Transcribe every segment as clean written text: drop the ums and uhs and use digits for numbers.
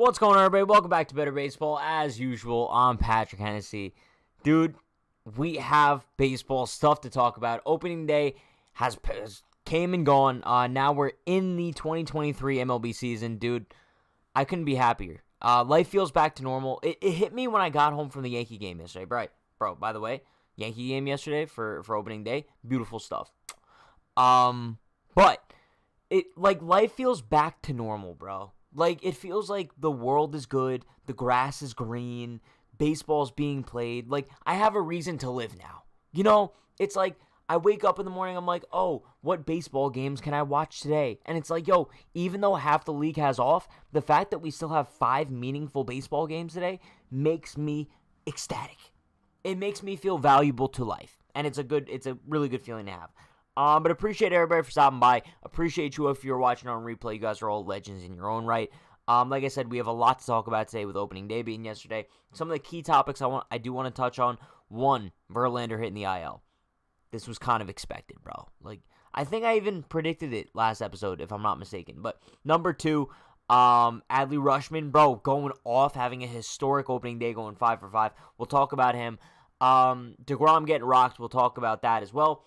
What's going on, everybody? Welcome back to Better Baseball. As usual, I'm Patrick Hennessy. Dude, we have baseball stuff to talk about. Opening day has came and gone. Now we're in the 2023 MLB season. Dude, I couldn't be happier. Life feels back to normal. It hit me when I got home from the Yankee game yesterday. Bro, by the way, Yankee game yesterday for opening day. Beautiful stuff. But life feels back to normal, bro. It feels like the world is good, the grass is green, baseball's being played. I have a reason to live now. It's like I wake up in the morning, I'm like, oh, what baseball games can I watch today? And it's like, yo, even though half the league has off, the fact that we still have 5 meaningful baseball games today makes me ecstatic. It makes me feel valuable to life, and it's a really good feeling to have. But appreciate everybody for stopping by. Appreciate you if you're watching on replay. You guys are all legends in your own right. Like I said, we have a lot to talk about today with opening day being yesterday. Some of the key topics I do want to touch on. 1, Verlander hitting the IL. This was kind of expected, bro. I think I even predicted it last episode, if I'm not mistaken. But number 2, Adley Rutschman, bro, going off, having a historic opening day, going 5 for 5. We'll talk about him. DeGrom getting rocked. We'll talk about that as well.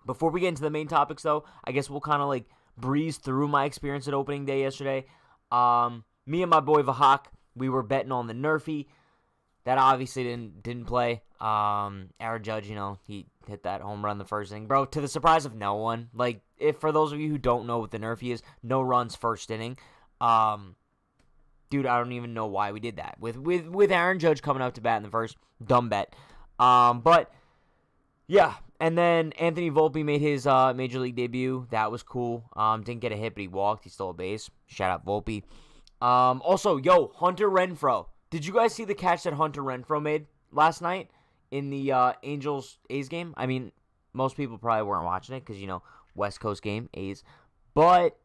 Before we get into the main topics, though, I guess we'll kind of breeze through my experience at opening day yesterday. Me and my boy Vahak, we were betting on the Nerfy. That obviously didn't play. Aaron Judge, he hit that home run the first inning, bro. To the surprise of no one. If for those of you who don't know what the Nerfy is, no runs first inning. Dude, I don't even know why we did that with Aaron Judge coming up to bat in the first. Dumb bet. But yeah. And then Anthony Volpe made his Major League debut. That was cool. Didn't get a hit, but he walked. He stole a base. Shout out Volpe. Also, Hunter Renfroe. Did you guys see the catch that Hunter Renfroe made last night in the Angels-A's game? I mean, most people probably weren't watching it because, West Coast game, A's. But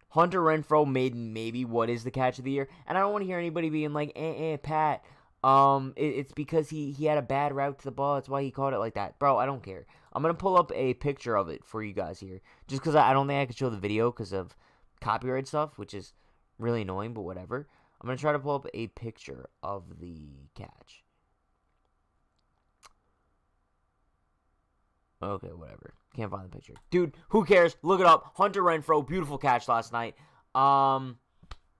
Hunter Renfroe made maybe what is the catch of the year. And I don't want to hear anybody being like, Pat. It's because he had a bad route to the ball. That's why he caught it like that. Bro, I don't care. I'm going to pull up a picture of it for you guys here. Just because I don't think I could show the video because of copyright stuff, which is really annoying, but whatever. I'm going to try to pull up a picture of the catch. Okay, whatever. Can't find the picture. Dude, who cares? Look it up. Hunter Renfroe, beautiful catch last night. But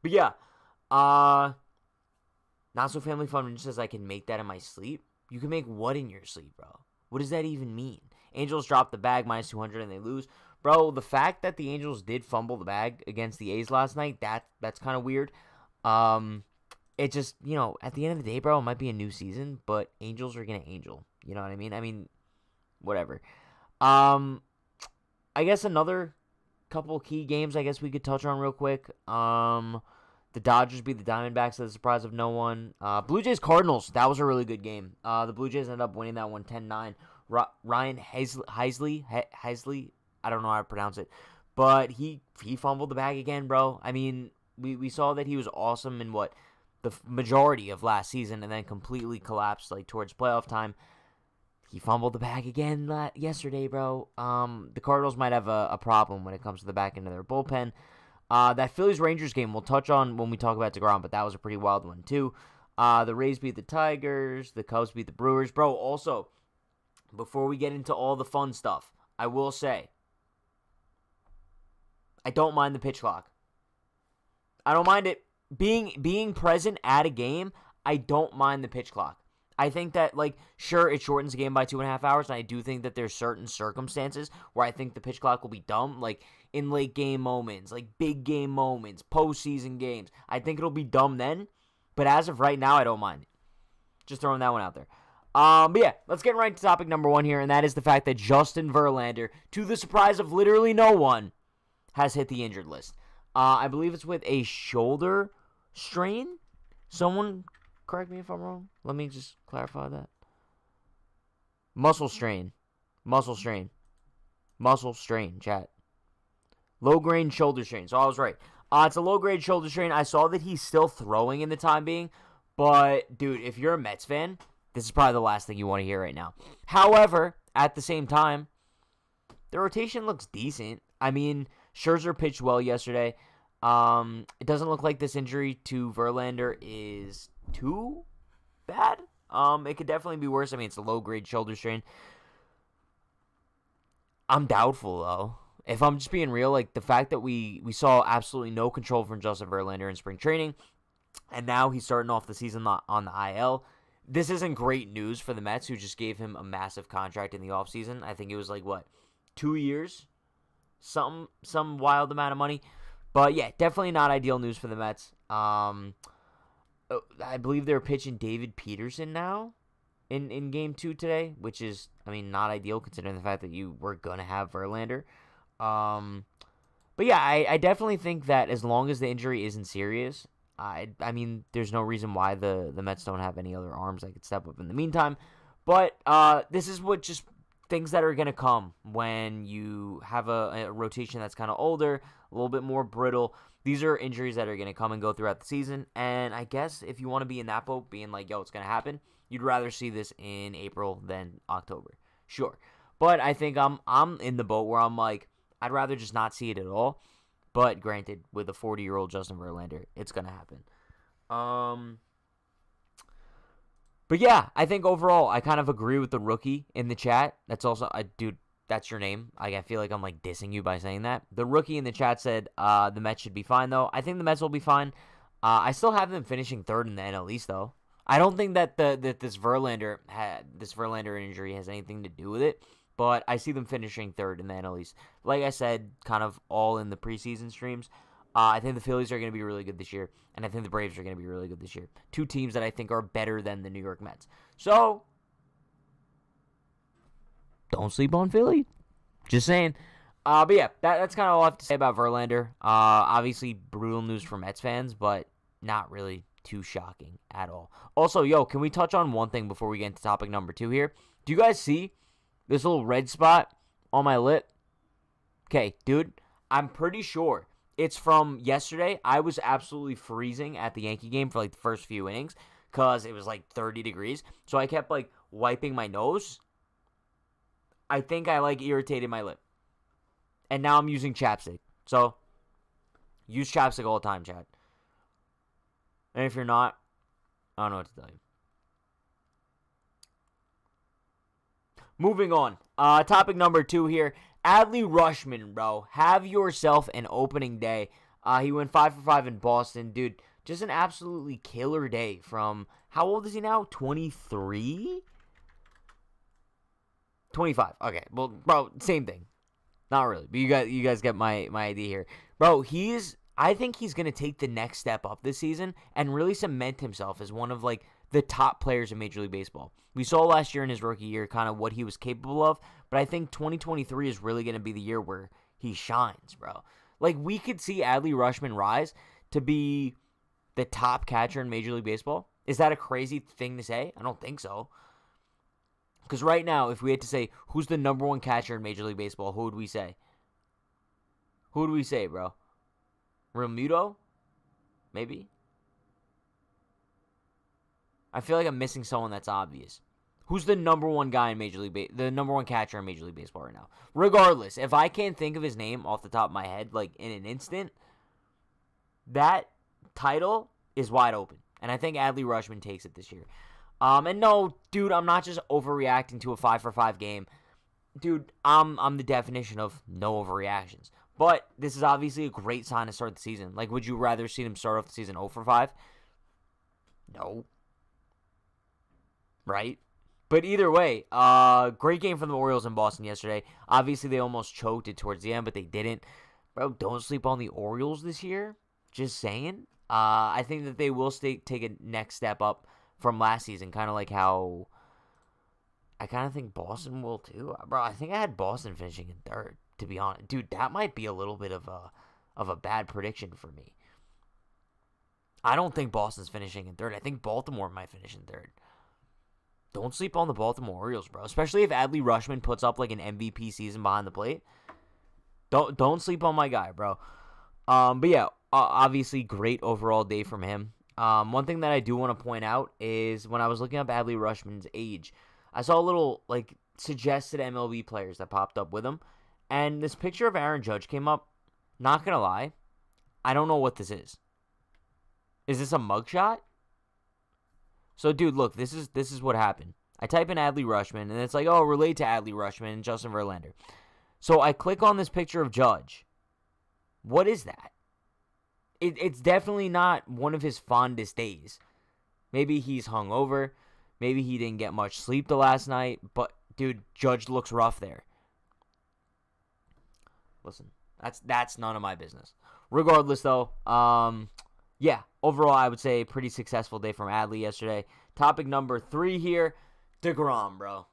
yeah. Not so family fun just says I can make that in my sleep. You can make what in your sleep, bro? What does that even mean? Angels drop the bag, minus 200, and they lose. Bro, the fact that the Angels did fumble the bag against the A's last night, that's kind of weird. It just, at the end of the day, bro, it might be a new season, but Angels are going to Angel. You know what I mean? I mean, whatever. I guess another couple key games I guess we could touch on real quick. The Dodgers beat the Diamondbacks to the surprise of no one. Blue Jays Cardinals, that was a really good game. The Blue Jays ended up winning that one 10-9. Ryan Heisley, I don't know how to pronounce it, but he fumbled the bag again, bro. I mean, we saw that he was awesome in the majority of last season and then completely collapsed towards playoff time. He fumbled the bag again yesterday, bro. The Cardinals might have a problem when it comes to the back end of their bullpen. That Phillies-Rangers game we'll touch on when we talk about DeGrom, but that was a pretty wild one, too. The Rays beat the Tigers. The Cubs beat the Brewers. Bro, also, before we get into all the fun stuff, I will say, I don't mind the pitch clock. I don't mind it. Being present at a game, I don't mind the pitch clock. I think that, sure, it shortens the game by 2.5 hours, and I do think that there's certain circumstances where I think the pitch clock will be dumb, in late game moments, big game moments, postseason games. I think it'll be dumb then, but as of right now, I don't mind it. Just throwing that one out there. But yeah, let's get right to topic number 1 here, and that is the fact that Justin Verlander, to the surprise of literally no one, has hit the injured list. I believe it's with a shoulder strain. Someone correct me if I'm wrong. Let me just clarify that. Muscle strain, chat. Low-grade shoulder strain. So I was right. It's a low-grade shoulder strain. I saw that he's still throwing in the time being. But, dude, if you're a Mets fan, this is probably the last thing you want to hear right now. However, at the same time, the rotation looks decent. I mean, Scherzer pitched well yesterday. It doesn't look like this injury to Verlander is too bad. It could definitely be worse. I mean, it's a low-grade shoulder strain. I'm doubtful, though. If I'm just being real, like, the fact that we saw absolutely no control from Justin Verlander in spring training, and now he's starting off the season on the IL, this isn't great news for the Mets, who just gave him a massive contract in the offseason. I think it was, 2 years? Some wild amount of money. But, yeah, definitely not ideal news for the Mets. I believe they're pitching David Peterson now in Game 2 today, which is, I mean, not ideal considering the fact that you were going to have Verlander. But, yeah, I definitely think that as long as the injury isn't serious, I mean, there's no reason why the Mets don't have any other arms that could step up in the meantime. But this is what just things that are going to come when you have a rotation that's kind of older, a little bit more brittle. These are injuries that are going to come and go throughout the season. And I guess if you want to be in that boat, being like, yo, it's going to happen, you'd rather see this in April than October. Sure. But I think I'm in the boat where I'm like, I'd rather just not see it at all. But granted, with a 40-year-old Justin Verlander, it's going to happen. But yeah, I think overall, I kind of agree with the rookie in the chat. That's also, dude, that's your name. I feel like I'm like dissing you by saying that. The rookie in the chat said the Mets should be fine, though. I think the Mets will be fine. I still have them finishing third in the NL East, though. I don't think that this Verlander injury has anything to do with it. But I see them finishing third in the NL East. Like I said, kind of all in the preseason streams. I think the Phillies are going to be really good this year. And I think the Braves are going to be really good this year. Two teams that I think are better than the New York Mets. So, don't sleep on Philly. Just saying. But yeah, that's kind of all I have to say about Verlander. Obviously, brutal news for Mets fans, but not really too shocking at all. Also, yo, can we touch on one thing before we get into topic number 2 here? Do you guys see this little red spot on my lip? Okay, dude, I'm pretty sure it's from yesterday. I was absolutely freezing at the Yankee game for the first few innings because it was 30 degrees. So I kept wiping my nose. I think I irritated my lip. And now I'm using chapstick. So use chapstick all the time, Chad. And if you're not, I don't know what to tell you. Moving on. Topic number 2 here. Adley Rutschman, bro. Have yourself an opening day. He went 5 for 5 in Boston. Dude, just an absolutely killer day from, how old is he now? 23? 25. Okay. Well, bro, same thing. Not really. But you guys get my idea here. Bro, I think he's going to take the next step up this season and really cement himself as one of, the top players in Major League Baseball. We saw last year in his rookie year kind of what he was capable of, but I think 2023 is really going to be the year where he shines, bro. We could see Adley Rutschman rise to be the top catcher in Major League Baseball. Is that a crazy thing to say? I don't think so. Because right now, if we had to say who's the number 1 catcher in Major League Baseball, who would we say? Who would we say, bro? Realmuto? Maybe? I feel like I'm missing someone that's obvious. Who's the number 1 guy in Major League the number 1 catcher in Major League Baseball right now? Regardless, if I can't think of his name off the top of my head, in an instant, that title is wide open. And I think Adley Rutschman takes it this year. And no, dude, I'm not just overreacting to a 5 for 5 game. Dude, I'm the definition of no overreactions. But this is obviously a great sign to start the season. Would you rather see him start off the season 0 for 5? No. Right? But either way, great game from the Orioles in Boston yesterday. Obviously, they almost choked it towards the end, but they didn't. Bro, don't sleep on the Orioles this year. Just saying. I think that they will take a next step up from last season, kind of like how I kind of think Boston will too. Bro, I think I had Boston finishing in third, to be honest. Dude, that might be a little bit of a bad prediction for me. I don't think Boston's finishing in third. I think Baltimore might finish in third. Don't sleep on the Baltimore Orioles, bro. Especially if Adley Rutschman puts up an MVP season behind the plate. Don't sleep on my guy, bro. But yeah, obviously great overall day from him. One thing that I do want to point out is when I was looking up Adley Rutschman's age, I saw a little suggested MLB players that popped up with him, and this picture of Aaron Judge came up. Not gonna lie, I don't know what this is. Is this a mugshot? So, dude, look, this is what happened. I type in Adley Rutschman, and it's like, oh, relate to Adley Rutschman and Justin Verlander. So I click on this picture of Judge. What is that? It's definitely not one of his fondest days. Maybe he's hungover. Maybe he didn't get much sleep the last night. But, dude, Judge looks rough there. Listen, that's none of my business. Regardless, though, yeah, overall, I would say pretty successful day from Adley yesterday. Topic number 3 here, DeGrom, bro.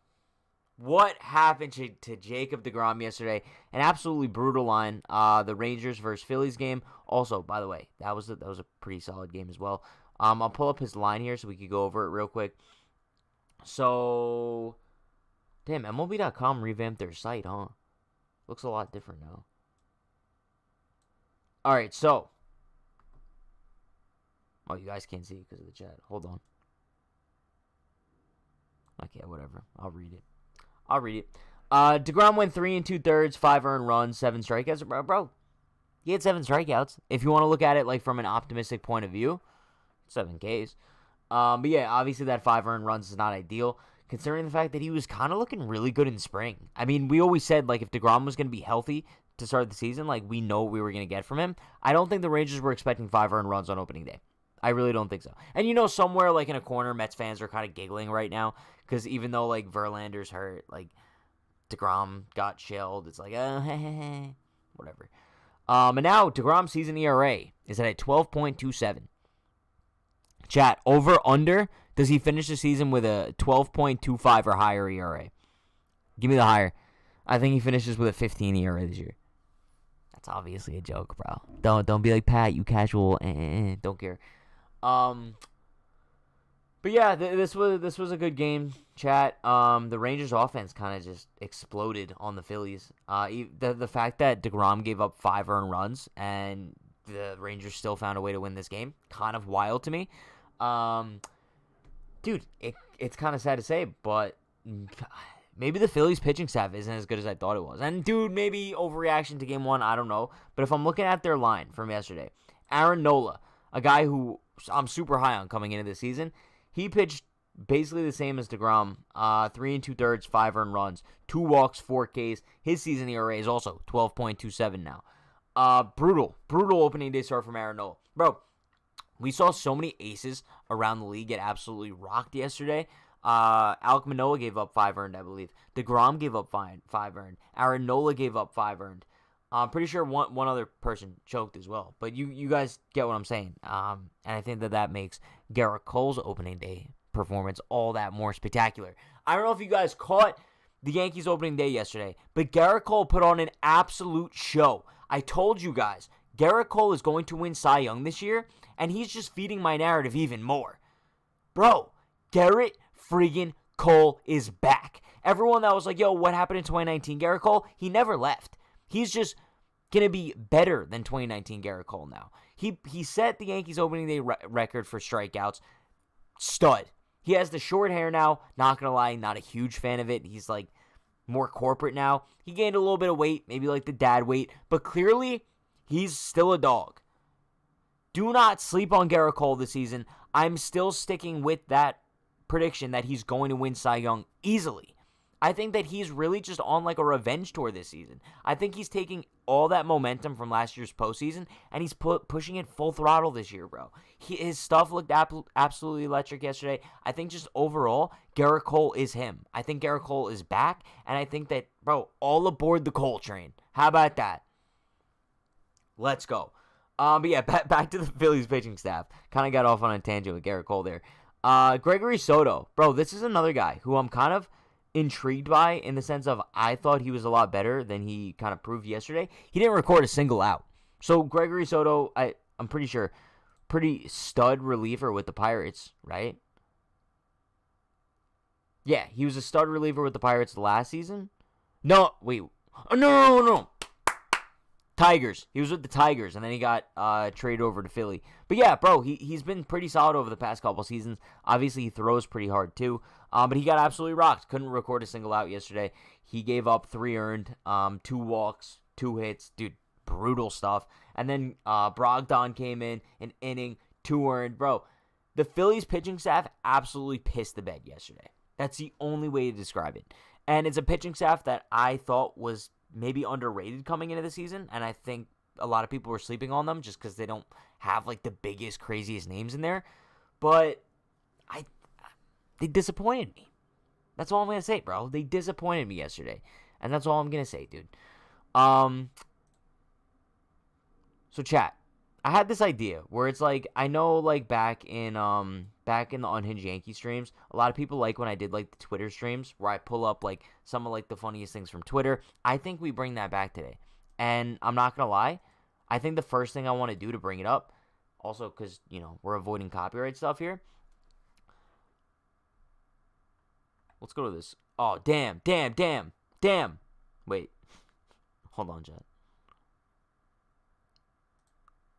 What happened to Jacob DeGrom yesterday? An absolutely brutal line. The Rangers versus Phillies game. Also, by the way, that was a pretty solid game as well. I'll pull up his line here so we could go over it real quick. So, damn, MLB.com revamped their site, huh? Looks a lot different now. All right, so. Oh, you guys can't see it because of the chat. Hold on. Okay, whatever. I'll read it. DeGrom went 3 2/3, 5 earned runs, 7 strikeouts. Bro, he had 7 strikeouts. If you want to look at it like from an optimistic point of view, 7 Ks. But yeah, obviously that 5 earned runs is not ideal, considering the fact that he was kind of looking really good in spring. I mean, we always said, like, if DeGrom was going to be healthy to start the season, like, we know what we were going to get from him. I don't think the Rangers were expecting 5 earned runs on opening day. I really don't think so. And you know, somewhere like in a corner, Mets fans are kind of giggling right now because even though like Verlander's hurt, like DeGrom got shelled, it's like, whatever. And now DeGrom's season ERA is at a 12.27. Chat, over, under, does he finish the season with a 12.25 or higher ERA? Give me the higher. I think he finishes with a 15 ERA this year. That's obviously a joke, bro. Don't be like, Pat, you casual. Don't care. But yeah, this was a good game, chat. The Rangers offense kind of just exploded on the Phillies. The fact that DeGrom gave up 5 earned runs and the Rangers still found a way to win this game, kind of wild to me. Dude, it's kind of sad to say, but maybe the Phillies pitching staff isn't as good as I thought it was. And dude, maybe overreaction to game 1, I don't know. But if I'm looking at their line from yesterday, Aaron Nola, a guy who I'm super high on coming into this season, he pitched basically the same as DeGrom. 3 2/3, 5 earned runs, 2 walks, 4 Ks. His season ERA is also 12.27 now. Brutal opening day start from Aaron Nola. Bro, we saw so many aces around the league get absolutely rocked yesterday. Alek Manoah gave up 5 earned, I believe. DeGrom gave up 5 earned. Aaron Nola gave up 5 earned. I'm pretty sure one other person choked as well. But you guys get what I'm saying. And I think that makes Garrett Cole's opening day performance all that more spectacular. I don't know if you guys caught the Yankees opening day yesterday, but Garrett Cole put on an absolute show. I told you guys, Garrett Cole is going to win Cy Young this year, and he's just feeding my narrative even more. Bro, Garrett friggin' Cole is back. Everyone that was like, yo, what happened in 2019 Garrett Cole? He never left. He's just going to be better than 2019 Garrett Cole now. He set the Yankees opening day record for strikeouts. Stud. He has the short hair now. Not going to lie, not a huge fan of it. He's like more corporate now. He gained a little bit of weight, maybe like the dad weight, but clearly he's still a dog. Do not sleep on Garrett Cole this season. I'm still sticking with that prediction that he's going to win Cy Young easily. I think that he's really just on like a revenge tour this season. I think he's taking all that momentum from last year's postseason and he's pushing it full throttle this year, bro. His stuff looked absolutely electric yesterday. I think just overall, Garrett Cole is him. I think Garrett Cole is back, and I think that, bro, all aboard the Cole train. How about that? Let's go. But yeah, back to the Phillies pitching staff. Kind of got off on a tangent with Garrett Cole there. Gregory Soto. Bro, this is another guy who I'm kind of intrigued by in the sense of I thought he was a lot better than he kind of proved yesterday. He didn't record a single out. So Gregory Soto, I'm pretty sure, pretty stud reliever with the Pirates, right? Yeah, he was a stud reliever with the Pirates last season. No, wait. Oh, no. Tigers. He was with the Tigers, and then he got traded over to Philly. But yeah, bro, he's been pretty solid over the past couple seasons. Obviously, he throws pretty hard too. But he got absolutely rocked. Couldn't record a single out yesterday. He gave up 3 earned, 2 walks, 2 hits. Dude, brutal stuff. And then Brogdon came in, an inning, 2 earned. Bro, the Phillies pitching staff absolutely pissed the bed yesterday. That's the only way to describe it. And it's a pitching staff that I thought was maybe underrated coming into the season, and I think a lot of people were sleeping on them just because they don't have like the biggest, craziest names in there. But they disappointed me. That's all I'm going to say, bro. They disappointed me yesterday. And that's all I'm going to say, dude. So chat, I had this idea where it's like, I know like back in the Unhinged Yankee streams, a lot of people like when I did like the Twitter streams where I pull up like some of like the funniest things from Twitter. I think we bring that back today. And I'm not going to lie, I think the first thing I want to do to bring it up, also because, you know, we're avoiding copyright stuff here. Let's go to this. Oh, damn. Wait. Hold on, Jet.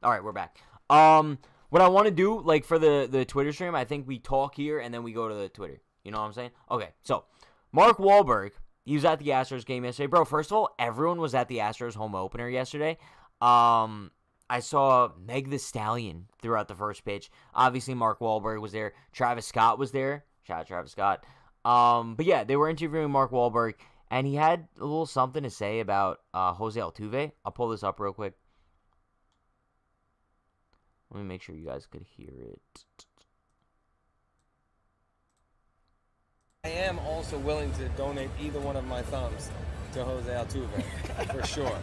All right, we're back. What I want to do, like, for the Twitter stream, I think we talk here, and then we go to the Twitter. You know what I'm saying? Okay, so, Mark Wahlberg, he was at the Astros game yesterday. Bro, first of all, everyone was at the Astros home opener yesterday. I saw Meg the Stallion throughout the first pitch. Obviously, Mark Wahlberg was there. Travis Scott was there. Shout out Travis Scott. But yeah, they were interviewing Mark Wahlberg, and he had a little something to say about Jose Altuve. I'll pull this up real quick. Let me make sure you guys could hear it. I am also willing to donate either one of my thumbs to Jose Altuve, for sure.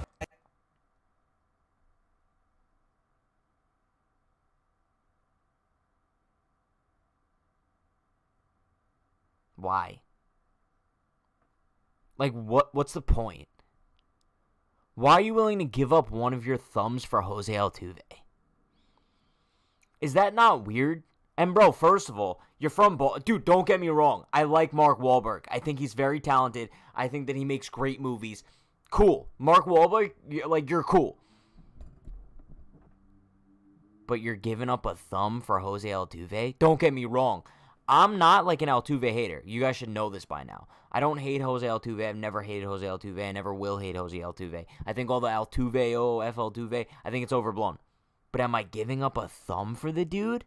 Why? Like, what's the point? Why are you willing to give up one of your thumbs for Jose Altuve? Is that not weird? And bro, first of all, you're from dude, don't get me wrong. I like Mark Wahlberg. I think he's very talented. I think that he makes great movies. Cool. Mark Wahlberg, you're cool. But you're giving up a thumb for Jose Altuve? Don't get me wrong. I'm not like an Altuve hater. You guys should know this by now. I don't hate Jose Altuve. I've never hated Jose Altuve. I never will hate Jose Altuve. I think all the Altuve, F Altuve, I think it's overblown. But am I giving up a thumb for the dude?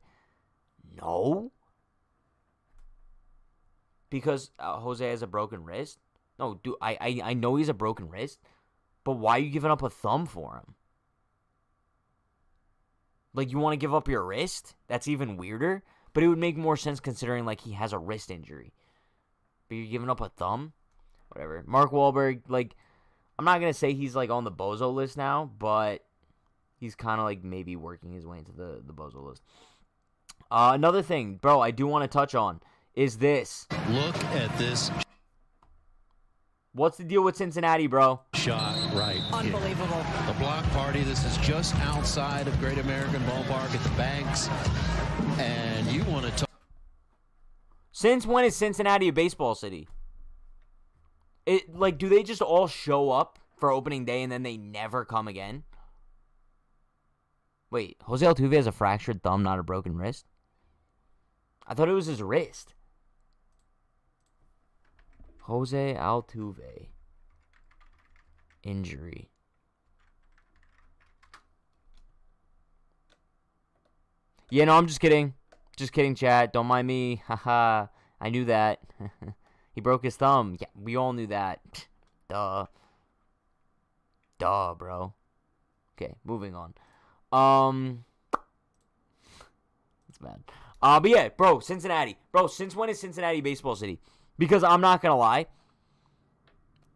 No. Because Jose has a broken wrist? No, dude, I know he's a broken wrist. But why are you giving up a thumb for him? Like, you want to give up your wrist? That's even weirder. But it would make more sense considering, like, he has a wrist injury. But you're giving up a thumb? Whatever. Mark Wahlberg, like, I'm not going to say he's, like, on the bozo list now, but he's kind of, like, maybe working his way into the bozo list. Another thing, bro, I do want to touch on is this. Look at this. What's the deal with Cincinnati, bro? Shot right. Unbelievable. The block party. This is just outside of Great American Ballpark at the Banks. And you want to talk. Since when is Cincinnati a baseball city? Do they just all show up for opening day and then they never come again? Wait, Jose Altuve has a fractured thumb, not a broken wrist? I thought it was his wrist. Jose Altuve. Injury. Yeah, no, I'm just kidding. Just kidding, chat. Don't mind me. Haha. I knew that. He broke his thumb. Yeah, we all knew that. Duh. Duh, bro. Okay, moving on. It's bad. But yeah, bro, Cincinnati. Bro, since when is Cincinnati baseball city? Because I'm not gonna lie,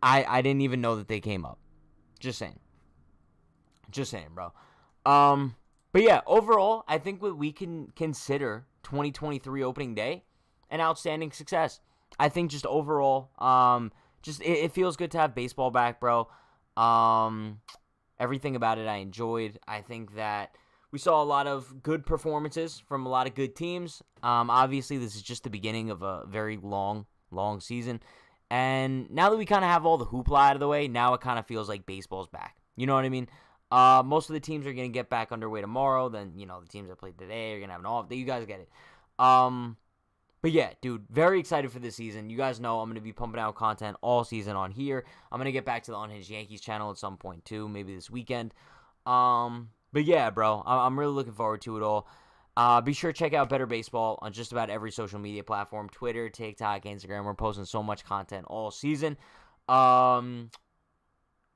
I didn't even know that they came up. Just saying. Just saying, bro. But yeah, overall, I think we can consider 2023 opening day an outstanding success. I think just overall, it feels good to have baseball back, bro. Everything about it I enjoyed. I think that we saw a lot of good performances from a lot of good teams. Obviously, this is just the beginning of a very long season. And now that we kind of have all the hoopla out of the way, now it kind of feels like baseball's back. You know what I mean? Most of the teams are going to get back underway tomorrow. Then, you know, the teams that played today are going to have an off day. You guys get it. But yeah, dude, very excited for this season. You guys know I'm going to be pumping out content all season on here. I'm going to get back to the Unhinged Yankees channel at some point too, maybe this weekend. But yeah, bro, I'm really looking forward to it all. Be sure to check out Better Baseball on just about every social media platform: Twitter, TikTok, Instagram. We're posting so much content all season.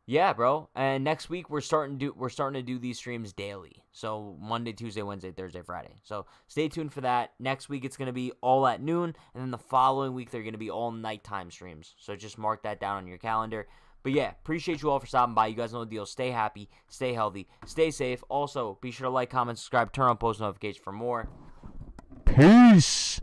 Yeah, bro. And next week we're starting to do these streams daily. So Monday, Tuesday, Wednesday, Thursday, Friday. So stay tuned for that. Next week it's gonna be all at noon, and then the following week they're gonna be all nighttime streams. So just mark that down on your calendar. But yeah, appreciate you all for stopping by. You guys know the deal. Stay happy, stay healthy, stay safe. Also, be sure to like, comment, subscribe, turn on post notifications for more. Peace.